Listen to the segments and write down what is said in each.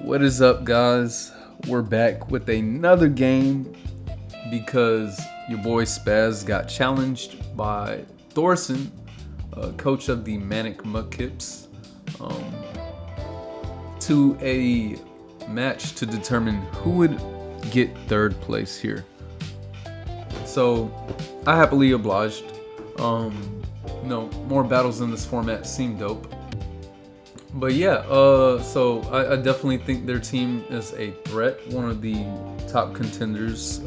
What is up, guys? We're back with another game because your boy Spazz got challenged by Thorson, coach of the Manic Mudkips, to a match to determine who would get third place here. So I happily obliged. More battles in this format seem dope. But yeah, so I definitely think their team is a threat, one of the top contenders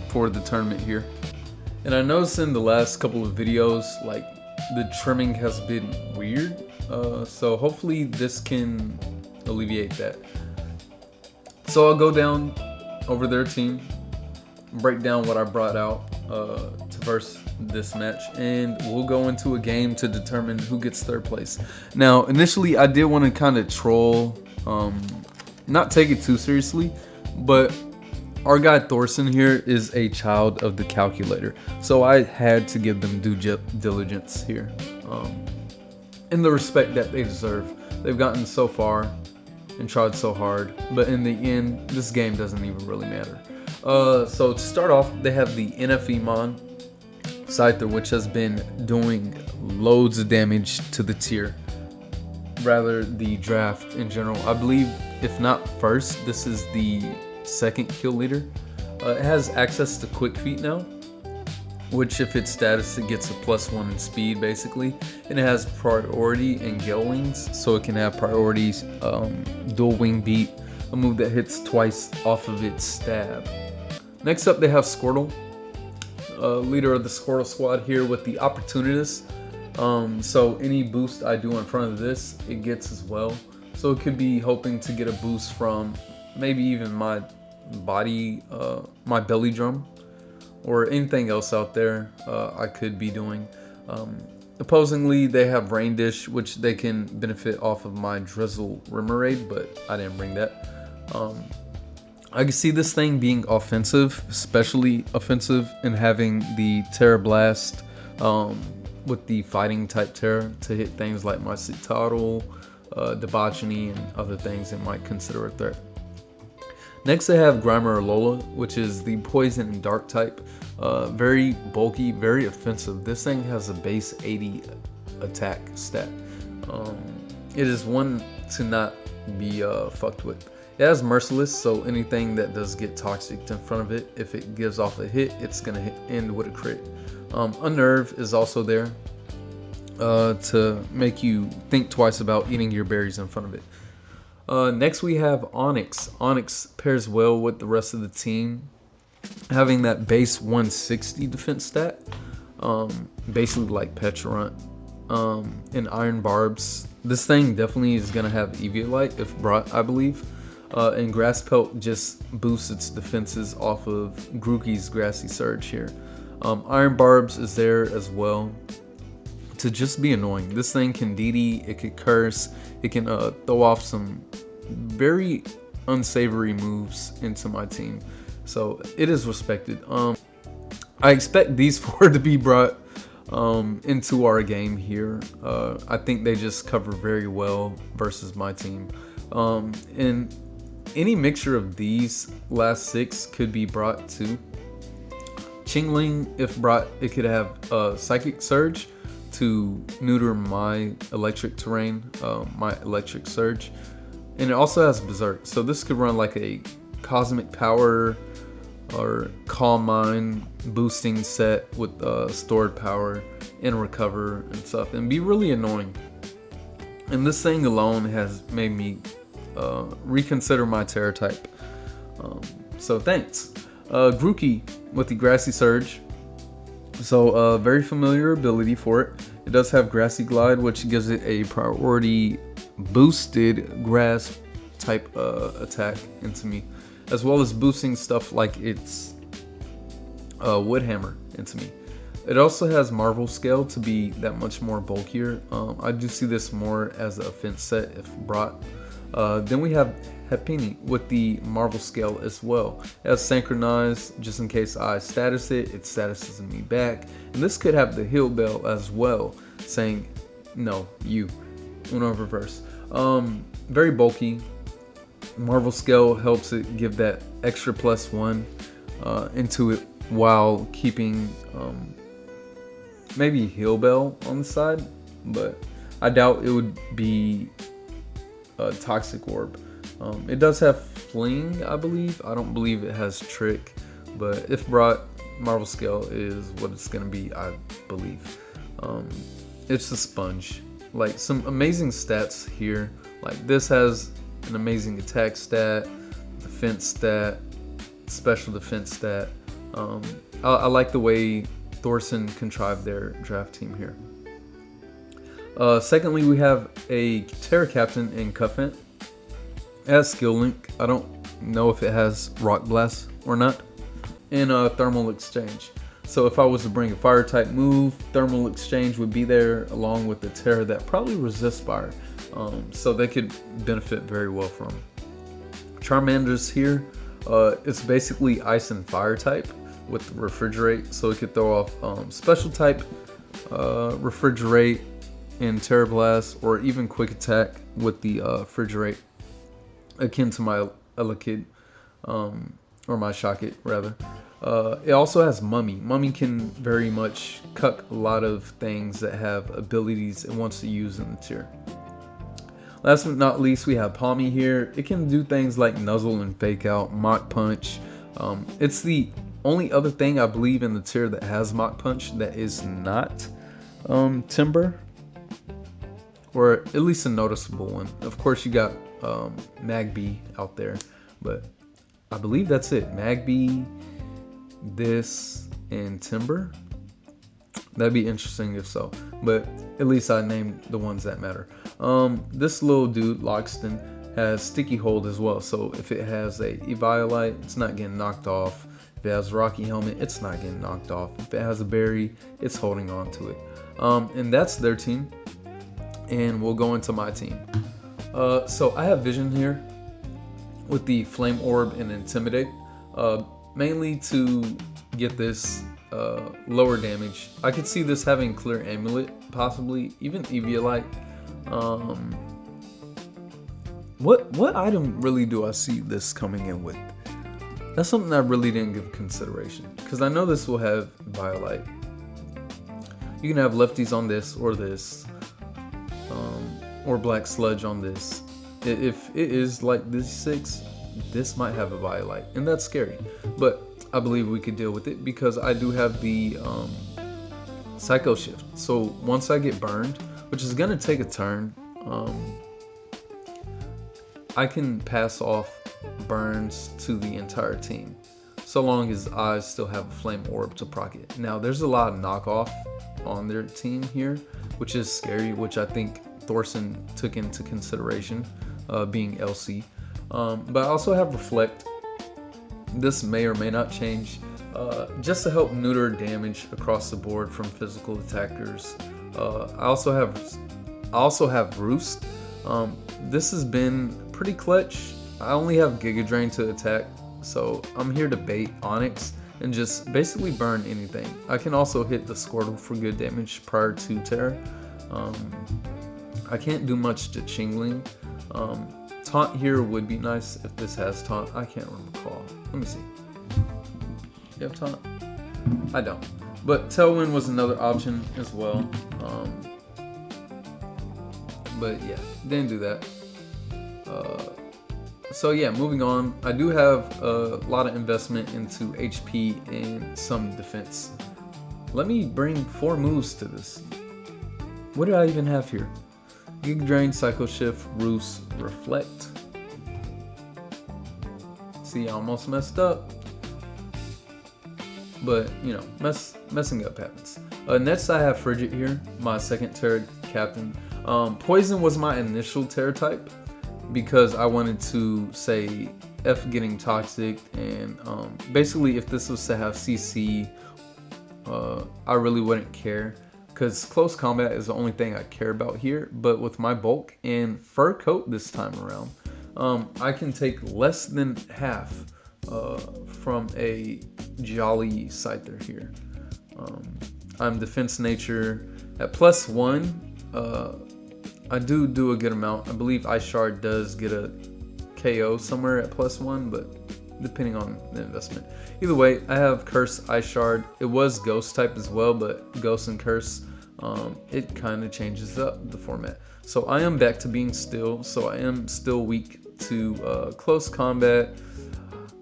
for the tournament here. And I noticed in the last couple of videos, like, the trimming has been weird, so hopefully this can alleviate that. So I'll go down over their team, break down what I brought out to verse this match, and we'll go into a game to determine who gets third place. Now, initially I did want to kind of troll, not take it too seriously, but our guy Thorson here is a child of the calculator, so I had to give them due diligence here, in the respect that they deserve. They've gotten so far and tried so hard, but in the end, this game doesn't even really matter. So to start off, they have the NFE Mon Scyther, which has been doing loads of damage to the tier, rather the draft in general. I believe, if not first, this is the second kill leader. It has access to quick feet now, which if it's status, it gets a +1 in speed basically, and it has priority in gale wings, so it can have priorities, dual wing beat, a move that hits twice off of its stab. Next up, they have Squirtle, leader of the Squirtle squad here with the Opportunist. So any boost I do in front of this, it gets as well. So it could be hoping to get a boost from maybe even my body, my belly drum, or anything else out there I could be doing. Opposingly, they have Rain Dish, which they can benefit off of my Drizzle Remoraid, but I didn't bring that. I can see this thing being offensive, especially offensive, and having the Terra Blast with the fighting type Terra to hit things like my Citadel, Debauchery, and other things it might consider a threat. Next, I have Grimer Lola, which is the Poison and Dark type. Very bulky, very offensive. This thing has a base 80 attack stat. It is one to not be fucked with. It has Merciless, so anything that does get toxic in front of it, if it gives off a hit, it's going to end with a crit. Unnerve is also there to make you think twice about eating your berries in front of it. Next, we have Onyx. Onyx pairs well with the rest of the team, having that base 160 defense stat, basically like Petulant, and Iron Barbs. This thing definitely is going to have Eviolite if brought, I believe. And Grass Pelt just boosts its defenses off of Grookey's Grassy Surge here. Iron Barbs is there as well to just be annoying. This thing can DD, it can curse, it can throw off some very unsavory moves into my team. So it is respected. I expect these four to be brought into our game here. I think they just cover very well versus my team. And any mixture of these last six could be brought too. Chingling, if brought, it could have Psychic Surge to neuter my electric terrain, my Electric Surge. And it also has Berserk, so this could run like a Cosmic Power or Calm Mind boosting set with stored power and recover and stuff, and be really annoying. And this thing alone has made me reconsider my Terra type. So thanks. Grookey with the Grassy Surge. So very familiar ability for it. It does have Grassy Glide, which gives it a priority boosted grass type attack into me, as well as boosting stuff like its Wood Hammer into me. It also has Marvel Scale to be that much more bulkier. I do see this more as an offense set if brought. Then we have Hepini with the Marvel Scale as well. It has Synchronize, just in case I status it, it statuses me back. And this could have the Heal Bell as well, saying, no, you, Uno Reverse. Very bulky, Marvel Scale helps it give that extra +1 into it while keeping maybe Heal Bell on the side, but I doubt it would be a Toxic Orb. It does have Fling, I believe. I don't believe it has Trick, but if brought, Marvel Scale is what it's going to be, I believe. It's a sponge. Like, some amazing stats here. Like, this has an amazing attack stat, defense stat, special defense stat. I like the way Thorson contrived their draft team here. Secondly, we have a Terra Captain in Cuffent. It has Skill Link. I don't know if it has Rock Blast or not. And Thermal Exchange. So if I was to bring a fire type move, Thermal Exchange would be there along with the Terra that probably resists fire. So they could benefit very well from. Charmander's here. It's basically Ice and Fire type with Refrigerate. So it could throw off special type, Refrigerate and Terra Blast, or even Quick Attack with the Refrigerate, akin to my Elekid, or my Shocket rather. It also has Mummy. Mummy can very much cuck a lot of things that have abilities it wants to use in the tier. Last but not least, we have Palmy here. It can do things like Nuzzle and Fake Out, Mach Punch. It's the only other thing I believe in the tier that has Mach Punch that is not Timber, or at least a noticeable one. Of course, you got Magby out there, but I believe that's it. Magby, this, and Timber. That'd be interesting if so, but at least I named the ones that matter. This little dude, Loxton, has Sticky Hold as well, so if it has a Eviolite, it's not getting knocked off. If it has Rocky Helmet, it's not getting knocked off. If it has a Berry, it's holding on to it. And that's their team, and we'll go into my team. So I have Vision here with the Flame Orb and Intimidate, mainly to get this lower damage. I could see this having Clear Amulet, possibly even Eviolite. What item really do I see this coming in with? That's something I really didn't give consideration, because I know this will have Violite. You can have lefties on this, or Black Sludge on this. If it is like this 6, this might have a Violite, and that's scary. But I believe we could deal with it because I do have the Psycho Shift. So once I get burned, which is gonna take a turn, I can pass off burns to the entire team, so long as I still have a Flame Orb to proc it. Now there's a lot of knockoff on their team here, which is scary, which I think Thorson took into consideration, being LC. But I also have Reflect. This may or may not change, just to help neuter damage across the board from physical attackers. I also have Roost. This has been pretty clutch. I only have Giga Drain to attack, so I'm here to bait Onyx and just basically burn anything. I can also hit the Squirtle for good damage prior to Terra. I can't do much to Chingling. Taunt here would be nice if this has Taunt. I can't recall. Let me see. You have Taunt? I don't. But Tailwind was another option as well. But yeah, didn't do that. So yeah, moving on. I do have a lot of investment into HP and some defense. Let me bring 4 moves to this. What do I even have here? Giga Drain, Psycho Shift, Roost, Reflect. See, I almost messed up. But, you know, messing up happens. Next I have Frigid here, my second Terra Captain. Poison was my initial Terra type, because I wanted to say F getting toxic, and basically if this was to have CC, I really wouldn't care, because close combat is the only thing I care about here. But with my bulk and fur coat this time around, I can take less than half from a Jolly Scyther here. I'm defense nature at +1. I do a good amount. I believe Ice Shard does get a KO somewhere at +1, but depending on the investment. Either way, I have Curse, Ice Shard. It was Ghost type as well, but Ghost and Curse, it kind of changes up the format. So I am back to being still, so I am still weak to close combat,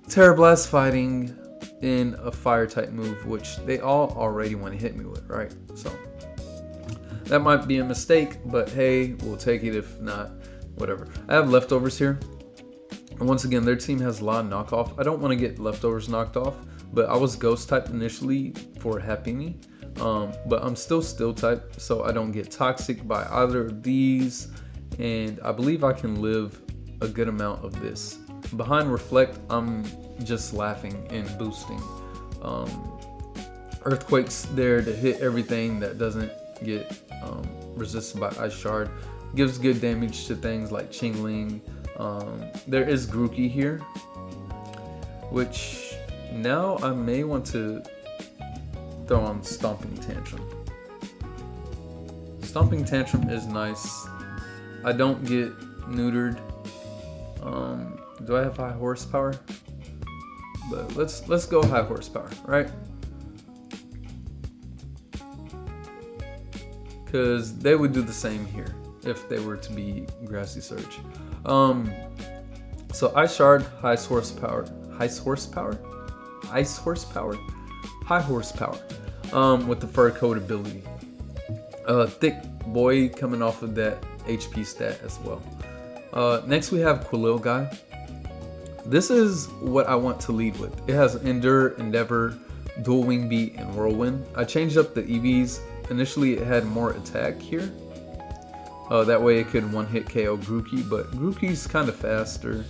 Terra Blast fighting, in a fire type move, which they all already want to hit me with, right? So that might be a mistake, but hey, we'll take it. If not, whatever. I have leftovers here. And once again, their team has a lot of knockoff. I don't want to get leftovers knocked off, but I was ghost type initially for Happini. But I'm still steel type, so I don't get toxic by either of these. And I believe I can live a good amount of this. Behind Reflect, I'm just laughing and boosting. Earthquake's there to hit everything that doesn't get resisted by Ice Shard. Gives good damage to things like Chingling. There is Grookey here, which now I may want to throw on Stomping Tantrum. Stomping Tantrum is nice. I don't get neutered. Do I have high horsepower? But let's go high horsepower, right? Because they would do the same here if they were to be Grassy Surge. So Ice Shard, high horsepower, with the Fur Coat ability. Thick Boy coming off of that HP stat as well. Next we have Quilil Guy. This is what I want to lead with. It has Endure, Endeavor, Dual Wing Beat, and Whirlwind. I changed up the EVs. Initially it had more attack here. That way it could one-hit KO Grookey, but Grookey's kind of faster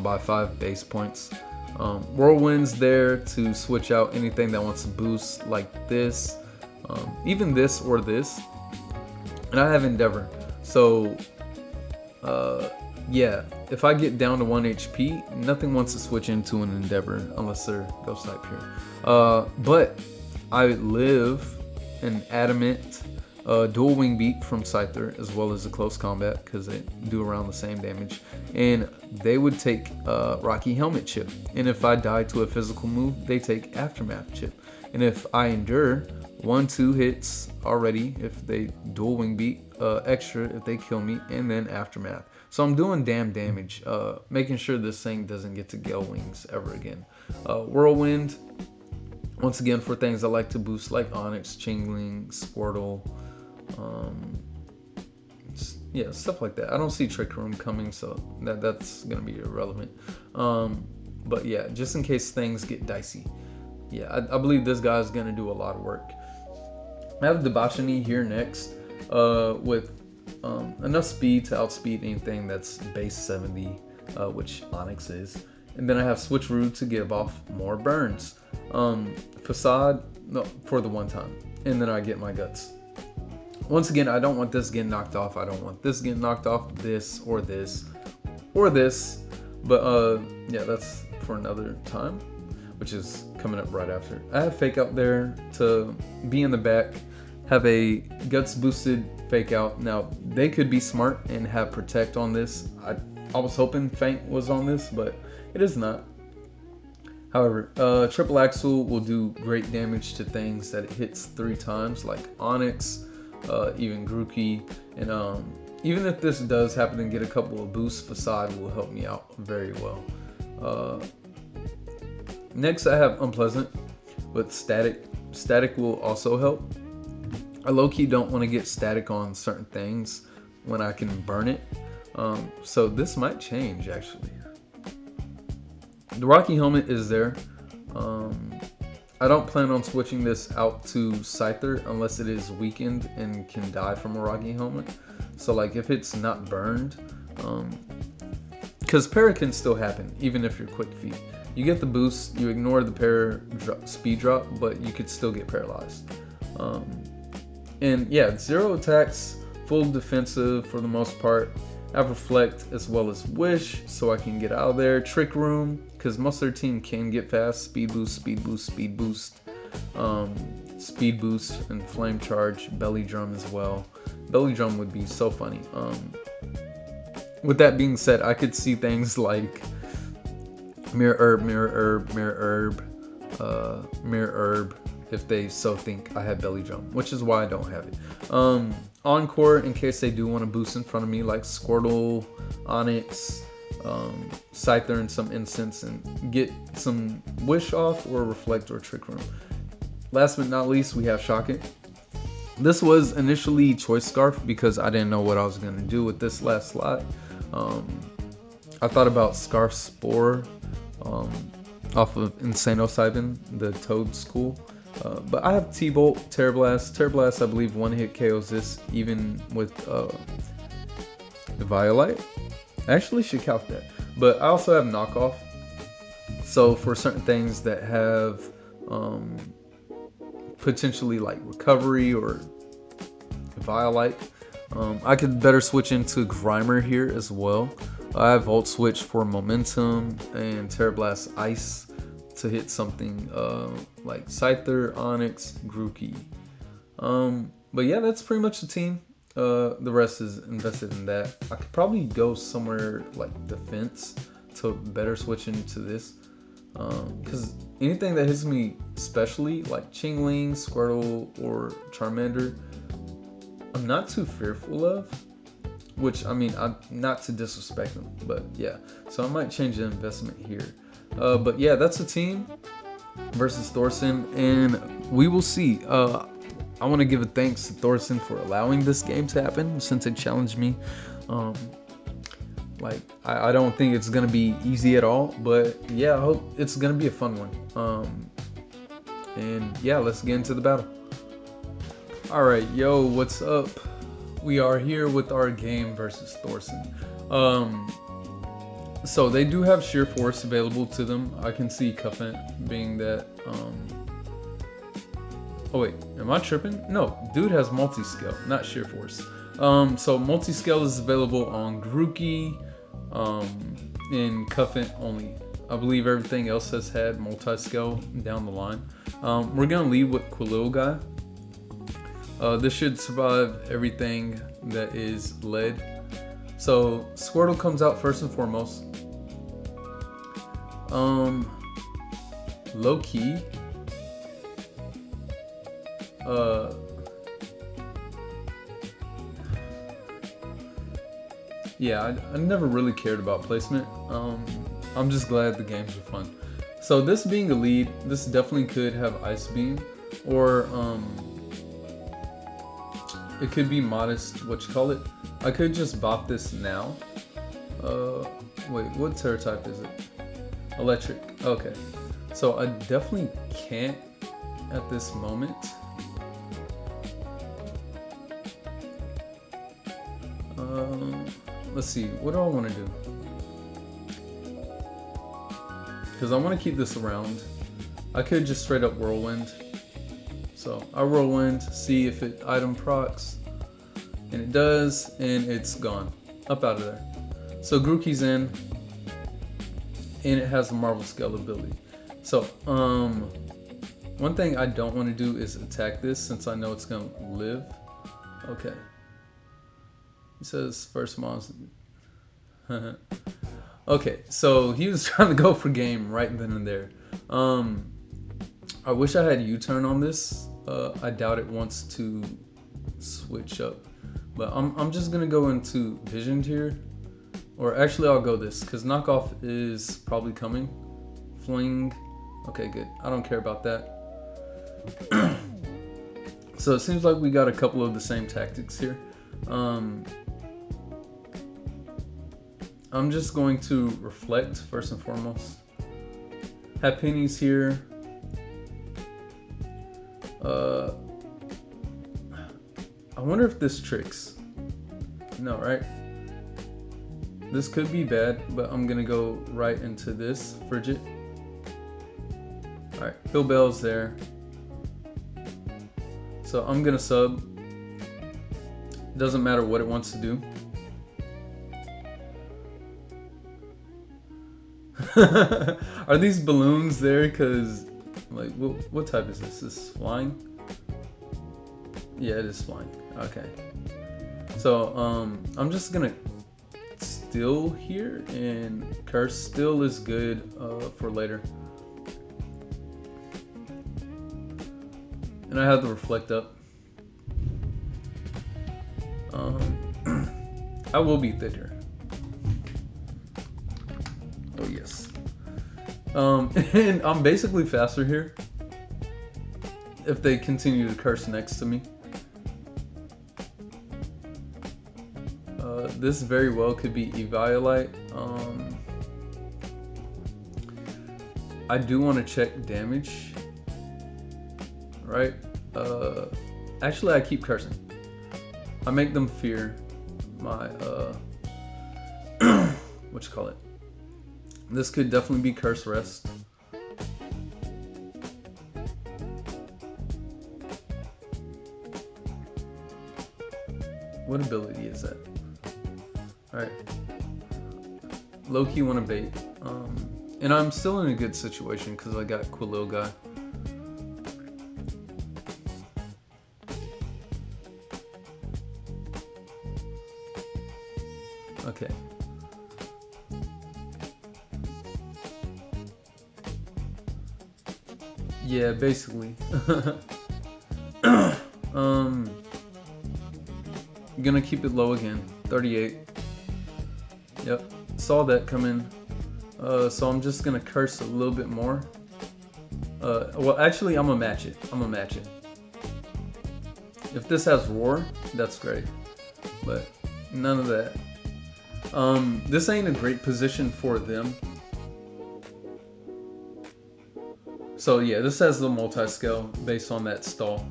by 5 base points. Whirlwind's there to switch out anything that wants to boost, like this, even this or this. And I have Endeavor. So, yeah, if I get down to 1 HP, nothing wants to switch into an Endeavor unless they're Ghost type here. But I live an Adamant Dual Wing Beat from Scyther, as well as a Close Combat, because they do around the same damage. And they would take Rocky Helmet Chip. And if I die to a physical move, they take Aftermath Chip. And if I endure, 1-2 hits already if they Dual Wing Beat, extra if they kill me, and then Aftermath. So I'm doing damn damage, making sure this thing doesn't get to Gale Wings ever again. Whirlwind, once again, for things I like to boost, like Onyx, Chingling, Squirtle, yeah, stuff like that. I don't see Trick Room coming, so that's gonna be irrelevant. But yeah, just in case things get dicey. Yeah, I believe this guy's gonna do a lot of work. I have Debauchini here next, with enough speed to outspeed anything that's base 70, which Onyx is. And then I have Switcheroo to give off more burns. Facade, no, for the one time. And then I get my guts. Once again, I don't want this getting knocked off. I don't want this getting knocked off, this or this or this. But yeah, that's for another time, which is coming up right after. I have Fake Out there to be in the back, have a guts boosted Fake Out. Now, they could be smart and have Protect on this. I was hoping Faint was on this, but it is not. However, Triple Axle will do great damage to things that it hits 3 times, like Onyx, even Grookey, and even if this does happen to get a couple of boosts, Facade will help me out very well. Next, I have Unpleasant with Static. Static will also help. I low-key don't want to get Static on certain things when I can burn it, so this might change actually. The Rocky Helmet is there. I don't plan on switching this out to Scyther unless it is weakened and can die from a Rocky Helmet. So like if it's not burned, because Para can still happen even if you're Quick Feet. You get the boost, you ignore the Para speed drop, but you could still get paralyzed. And yeah, 0 attacks, full defensive for the most part. I have Reflect as well as Wish, so I can get out of there. Trick Room, because most of their team can get fast. Speed boost, speed boost, speed boost. Speed boost and Flame Charge. Belly Drum as well. Belly Drum would be so funny. With that being said, I could see things like Mirror Herb, Mirror Herb, Mirror Herb, Mirror Herb, if they so think I have Belly Drum, which is why I don't have it. Encore, in case they do want to boost in front of me, like Squirtle, Onyx, Scyther, and some Incense, and get some Wish off, or Reflect, or Trick Room. Last but not least, we have Shocket. This was initially Choice Scarf because I didn't know what I was going to do with this last slot. I thought about Scarf Spore off of Insano Saiban, the Toad school. But I have T-Bolt, Terra Blast. Terra Blast, I believe, one-hit KOs this, even with Violite. I actually should count that. But I also have Knockoff. So for certain things that have potentially like Recovery or Violite, I could better switch into Grimer here as well. I have Volt Switch for Momentum and Terra Blast Ice to hit something like Scyther, Onyx, Grookey. But yeah, that's pretty much the team. The rest is invested in that. I could probably go somewhere like Defense to better switch into this. Because anything that hits me specially, like Chingling, Squirtle, or Charmander, I'm not too fearful of. Which, I mean, I'm not to disrespect them, but yeah. So I might change the investment here. But yeah, that's the team versus Thorson, and we will see. I want to give a thanks to Thorson for allowing this game to happen, since it challenged me. Like, I don't think it's gonna be easy at all, but yeah, I hope it's gonna be a fun one. And yeah, let's get into the battle. All right, yo, what's up? We are here with our game versus Thorson. So they do have Sheer Force available to them. I can see Cuffant being that. Oh wait, am I tripping? No, dude has Multi-Scale, not Sheer Force. So Multi-Scale is available on Grookey, and Cuffant only. I believe everything else has had Multi-Scale down the line. We're gonna lead with Quilluga. This should survive everything that is lead. So Squirtle comes out first and foremost. Low key. Yeah, I never really cared about placement. I'm just glad the games are fun. So this being a lead, this definitely could have Ice Beam, or it could be Modest, what you call it. I could just bop this now. Wait, what Terra type is it? Electric. Okay. So I definitely can't at this moment. Let's see, what do I want to do? Because I want to keep this around. I could just straight up Whirlwind. So I Whirlwind, see if it item procs, and it does, and it's gone. Up out of there. So Grookey's in, and it has a Marvel Scale ability. So, one thing I don't want to do is attack this, since I know it's going to live. Okay. It says first monster. Okay, so he was trying to go for game right then and there. I wish I had U-turn on this. I doubt it wants to switch up. But I'm just going to go into Visioned here. Or actually, I'll go this, because Knockoff is probably coming. Fling. Okay, good. I don't care about that. So it seems like we got a couple of the same tactics here. I'm just going to Reflect first and foremost. Have pennies here. I wonder if this tricks. No, right? This could be bad, but I'm gonna go right into this Frigid. Alright, Hill Bell's there. So I'm gonna sub. Doesn't matter what it wants to do. Are these balloons there? Cause like, what type is this? This is flying? Yeah, it is flying. Okay. So I'm just gonna still here, and curse still is good for later. And I have the reflect up. I will be thicker. Oh yes. And I'm basically faster here if they continue to curse next to me. This very well could be Eviolite. I do want to check damage. Right? Actually, I keep cursing. I make them fear my what you call it? This could definitely be curse rest. What ability is that? Alright. Low-key want to bait. And I'm still in a good situation because I got Quilil guy. Okay. Yeah, basically. Gonna keep it low again. 38. Yep. Saw that come in. So I'm just gonna curse a little bit more. Well, actually, I'm gonna match it. If this has roar, that's great. But none of that. This ain't a great position for them. So yeah, this has the multi-scale based on that stall.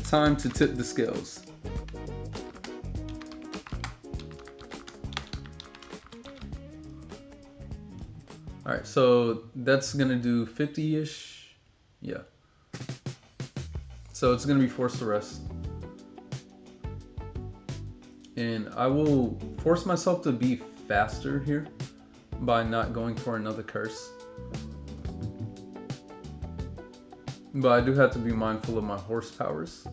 Time to tip the scales. Alright, so that's gonna do 50-ish. Yeah. So it's gonna be forced to rest. And I will force myself to be faster here by not going for another curse. But I do have to be mindful of my horsepowers.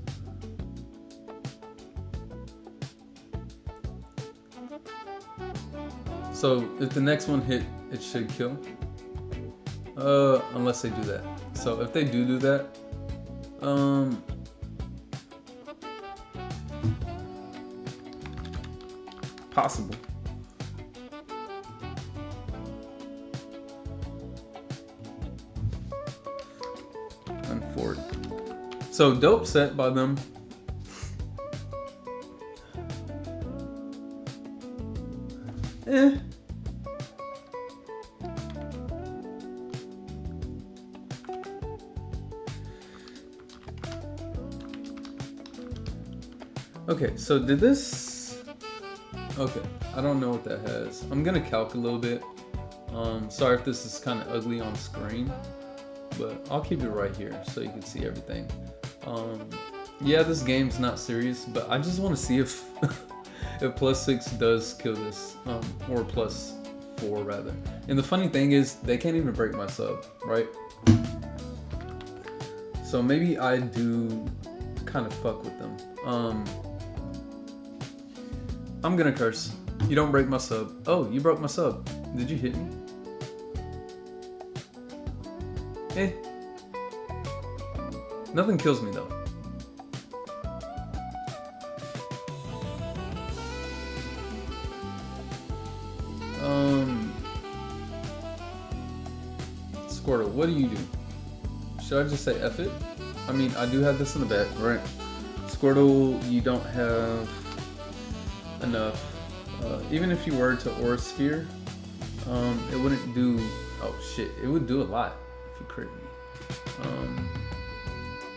So if the next one hit, it should kill. Unless they do that. So if they do that, possible. Unforward. So dope set by them. Okay, so did this... Okay, I don't know what that has. I'm gonna calc a little bit. Sorry if this is kind of ugly on screen, but I'll keep it right here so you can see everything. Yeah, this game's not serious, but I just want to see if if +6 does kill this, or +4 rather. And the funny thing is, they can't even break my sub, right? So maybe I do kind of fuck with them. I'm gonna curse. You don't break my sub. Oh, you broke my sub. Did you hit me? Eh. Nothing kills me though. Squirtle, what do you do? Should I just say F it? I mean, I do have this in the back, right? Squirtle, you don't have enough. Even if you were to Aura Sphere, it wouldn't do... Oh shit, it would do a lot if you crit me.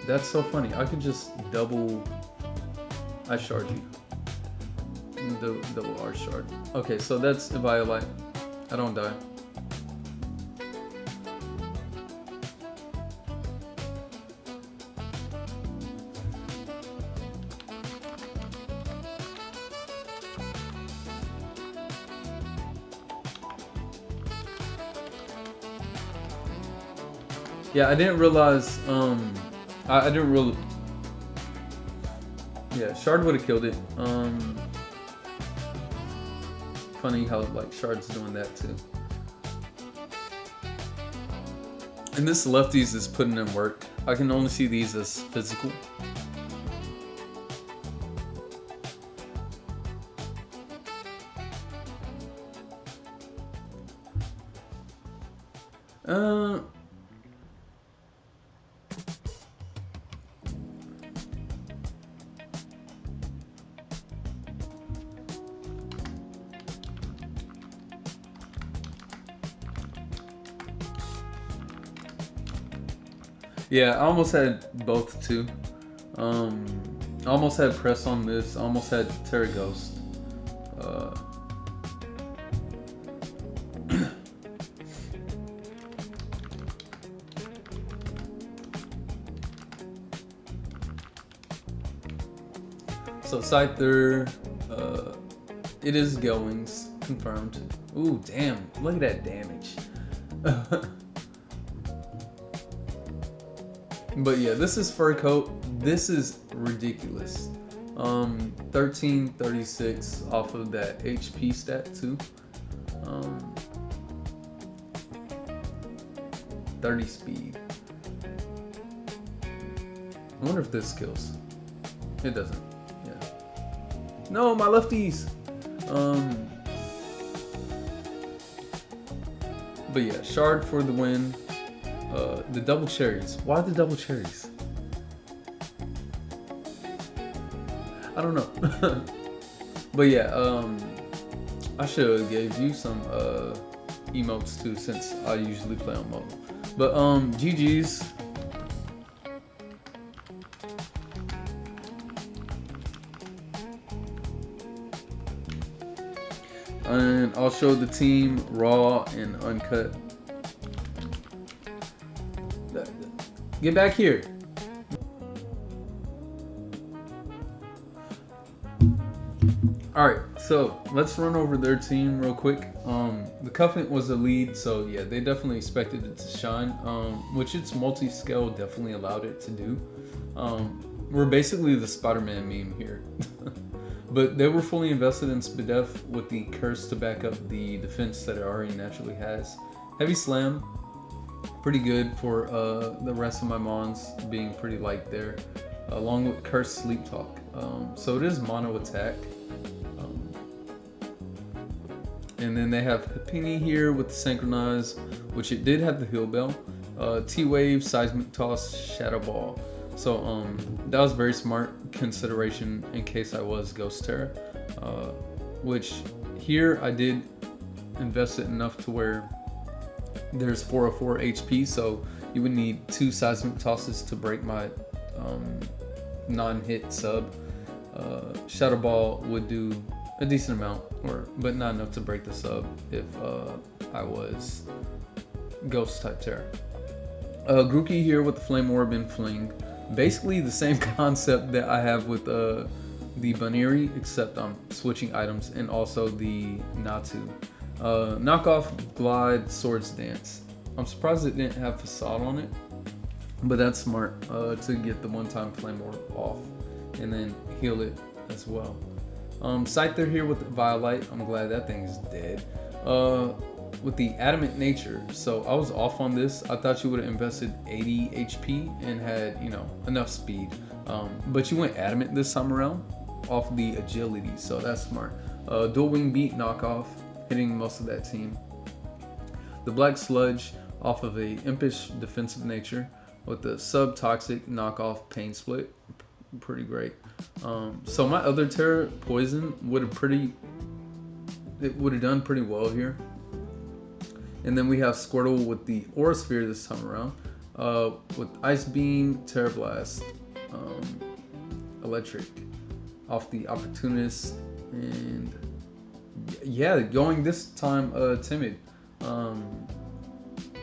That's so funny. I could just double Ice Shard you. Double R Shard. Okay, so that's Eviolite. I don't die. Yeah, I didn't realize, I didn't really, yeah, yeah, Shard would have killed it. Funny how like Shard's doing that too. And this lefties is putting in work. I can only see these as physical. Yeah, I almost had both too. I almost had press on this. I almost had Terra Ghost. So Scyther, it is Goings, confirmed. Ooh, damn, look at that damage. But yeah, this is Fur Coat. This is ridiculous. 1336 off of that HP stat too. 30 speed. I wonder if this kills. It doesn't. Yeah. No, my lefties. But yeah, Shard for the win. The double cherries. Why the double cherries? I don't know. But yeah, I should have gave you some emotes too, since I usually play on mobile. But GG's. And I'll show the team raw and uncut. Get back here. Alright, so let's run over their team real quick. The Covenant was the lead, so yeah, they definitely expected it to shine, which its multi-scale definitely allowed it to do. We're basically the Spider-Man meme here. But they were fully invested in Spazz with the curse to back up the defense that it already naturally has. Heavy Slam, pretty good for the rest of my mons being pretty light there, along with Curse Sleep Talk. So it is mono attack. And then they have Hapini here with the Synchronize, which it did have the Heal Bell. T-Wave, Seismic Toss, Shadow Ball. So that was very smart consideration in case I was Ghost Terra. Which here I did invest it enough to where there's 404 HP, so you would need 2 Seismic Tosses to break my non-hit sub. Shadow Ball would do a decent amount, but not enough to break the sub if I was Ghost type Terra. Grookey here with the Flame Orb and Fling. Basically the same concept that I have with the Baniri, except I'm switching items, and also the Natu. Knockoff Glide Swords Dance. I'm surprised it didn't have Facade on it, but that's smart to get the one-time Flame Orb off and then heal it as well. Scyther here with the Violite. I'm glad that thing is dead. With the Adamant Nature, so I was off on this. I thought you would have invested 80 HP and had, you know, enough speed, but you went Adamant this time around off the agility, so that's smart. Dual Wing Beat knockoff, hitting most of that team. The Black Sludge off of a Impish defensive nature with the Sub Toxic knockoff Pain Split, pretty great. So my other Terra, Poison, would have done pretty well here. And then we have Squirtle with the Aura Sphere this time around, with Ice Beam, Terra Blast, Electric off the Opportunist, and yeah, going this time Timid.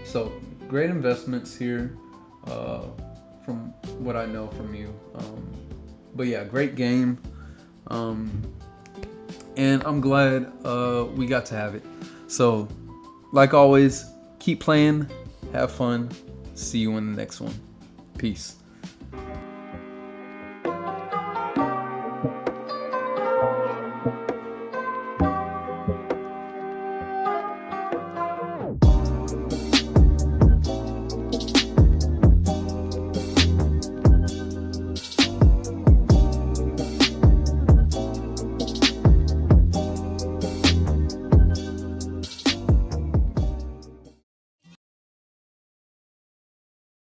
So great investments here from what I know from you. But yeah, great game. And I'm glad we got to have it. So like always, keep playing, have fun, see you in the next one. Peace.